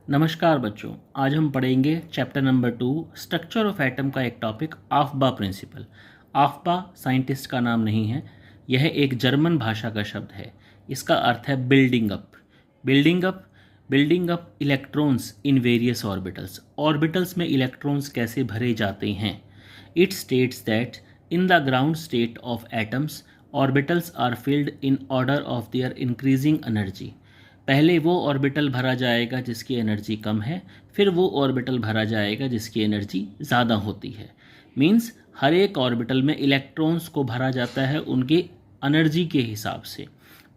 नमस्कार बच्चों, आज हम पढ़ेंगे chapter number 2 structure of atom का एक टॉपिक आफ्बा प्रिंसिपल। आफ्बा साइंटिस्ट का नाम नहीं है, यह एक जर्मन भाषा का शब्द है। इसका अर्थ है building up. Building up electrons in various orbitals. Orbitals में इलेक्ट्रॉन्स कैसे भरे जाते हैं। It states that in the ground state of atoms orbitals are filled in order of their increasing energy. पहले वो ऑर्बिटल भरा जाएगा जिसकी एनर्जी कम है, फिर वो ऑर्बिटल भरा जाएगा जिसकी एनर्जी ज़्यादा होती है। मींस हर एक ऑर्बिटल में इलेक्ट्रॉन्स को भरा जाता है उनके एनर्जी के हिसाब से।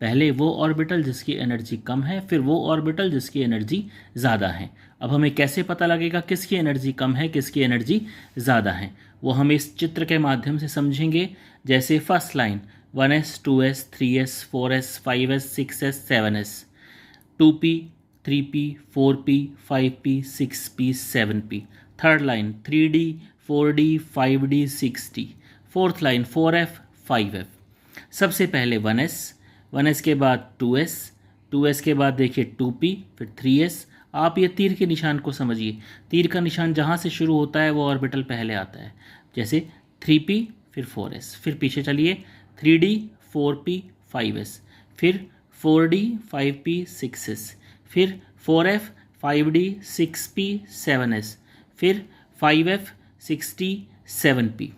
पहले वो ऑर्बिटल जिसकी एनर्जी कम है, फिर वो ऑर्बिटल जिसकी एनर्जी ज़्यादा है। अब हमें कैसे पता लगेगा किसकी एनर्जी कम है, किसकी एनर्जी ज़्यादा है, वो हम इस चित्र के माध्यम से समझेंगे। जैसे first line 1s 2s 3s 4s 5s 6s 7s, 2p 3p 4p 5p 6p 7p। Third line 3d 4d 5d 6d। Fourth line 4f 5f। सबसे पहले 1s के बाद 2s के बाद देखिए 2p, फिर 3s। आप ये तीर के निशान को समझिए, तीर का निशान जहाँ से शुरू होता है वो ऑर्बिटल पहले आता है। जैसे 3p फिर 4s, फिर पीछे चलिए 3d 4p 5s, फिर 4d 5p 6s, फिर 4f 5d 6p 7s, फिर 5f 6d 7p।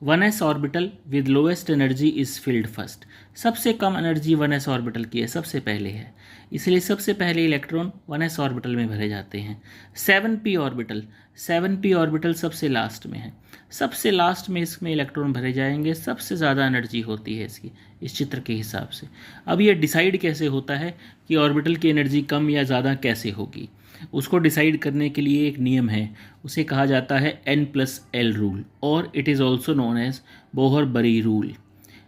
1s orbital with lowest energy is filled first. सबसे कम एनर्जी 1s ऑर्बिटल की है, सबसे पहले है, इसलिए सबसे पहले इलेक्ट्रॉन 1s ऑर्बिटल में भरे जाते हैं। 7p ऑर्बिटल सबसे लास्ट में है, सबसे लास्ट में इसमें इलेक्ट्रॉन भरे जाएंगे। सबसे ज़्यादा एनर्जी होती है इसकी, इस चित्र के हिसाब से। अब ये डिसाइड कैसे होता है कि ऑर्बिटल की एनर्जी कम या ज़्यादा कैसे होगी, उसको डिसाइड करने के लिए एक नियम है, उसे कहा जाता है N+L रूल, और it is also known as Bohr Bury rule.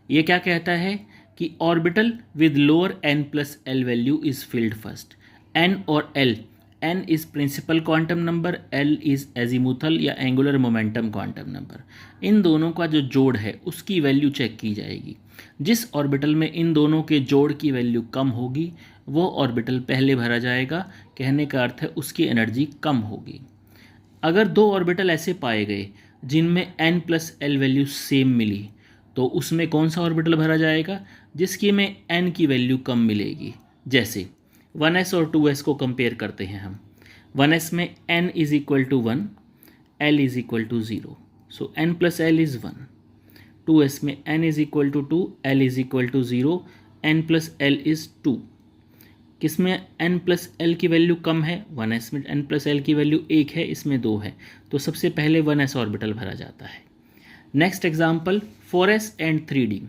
ये क्या कहता है कि orbital with lower N+L value is filled first. N और L, N is principal quantum number, L is azimuthal या एंगुलर मोमेंटम क्वांटम नंबर। इन दोनों का जो जोड़ है उसकी वैल्यू चेक की जाएगी। जिस ऑर्बिटल में इन दोनों के जोड़ की वैल्यू कम होगी वो ऑर्बिटल पहले भरा जाएगा। कहने का अर्थ है उसकी एनर्जी कम होगी। अगर दो ऑर्बिटल ऐसे पाए गए जिनमें N+L वैल्यू सेम मिली, तो उसमें कौन सा ऑर्बिटल भरा जाएगा, जिसकी में N की वैल्यू कम मिलेगी। जैसे 1s और 2s को कंपेयर करते हैं हम। 1s में N is equal to 1, L is equal to 0, so N+L is 1। 2s में N is equal to 2, L is equal to 0, N+L is 2। किसमें N+L की वैल्यू कम है, 1s में N+L की वैल्यू 1 है, इसमें 2 है, तो सबसे पहले 1s ऑर्बिटल भरा जाता है। Next example 4s and 3d।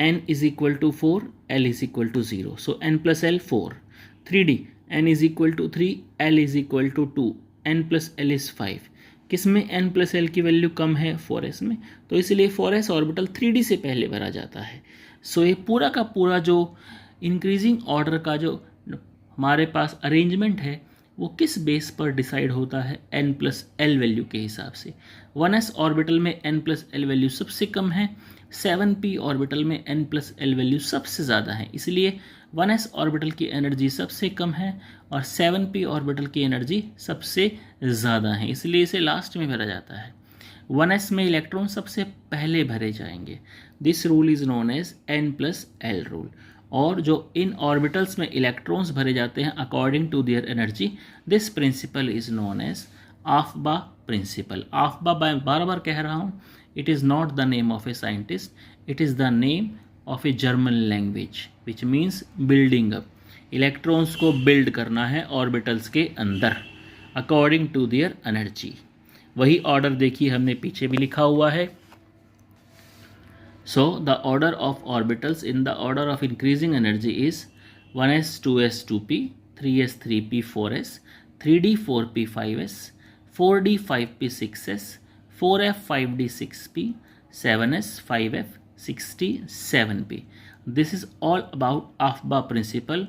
N is equal to 4, L is equal to 0, so N+L 4। 3d N is equal to 3, L is equal to 2, N+L is 5। किसमें N+L की वैल्यू कम है, 4s में, तो इसलिए 4s orbital 3d से पहले भरा जाता है। सो ये पूरा का पूरा जो इंक्रीजिंग ऑर्डर का जो हमारे पास अरेंजमेंट है वो किस बेस पर डिसाइड होता है, N+L वैल्यू के हिसाब से। 1s ऑर्बिटल में N+L वैल्यू सबसे कम है, 7p ऑर्बिटल में N+L वैल्यू सबसे ज़्यादा है, इसलिए 1s ऑर्बिटल की एनर्जी सबसे कम है और 7p ऑर्बिटल की एनर्जी सबसे ज़्यादा है, इसलिए इसे लास्ट में भरा जाता है। 1s में इलेक्ट्रॉन सबसे पहले भरे जाएंगे। This rule is known as N+L rule. और जो इन ऑर्बिटल्स में इलेक्ट्रॉन्स भरे जाते हैं according to their energy, this principle is known as aufbau principle. Aufbau बार बार कह रहा हूँ, it is not the name of a scientist, it is the name of a German language which means building up. Electrons को build करना है orbitals के अंदर अकॉर्डिंग टू देयर एनर्जी। वही ऑर्डर देखिए हमने पीछे भी लिखा हुआ है। So the order of orbitals in the order of increasing energy is 1s 2s 2p, 3s 3p 4s, 3d 4p 5s, 4d 5p 6s, 4f 5d 6p, 7s 5f 6d 7p. This is all about AFBA principle.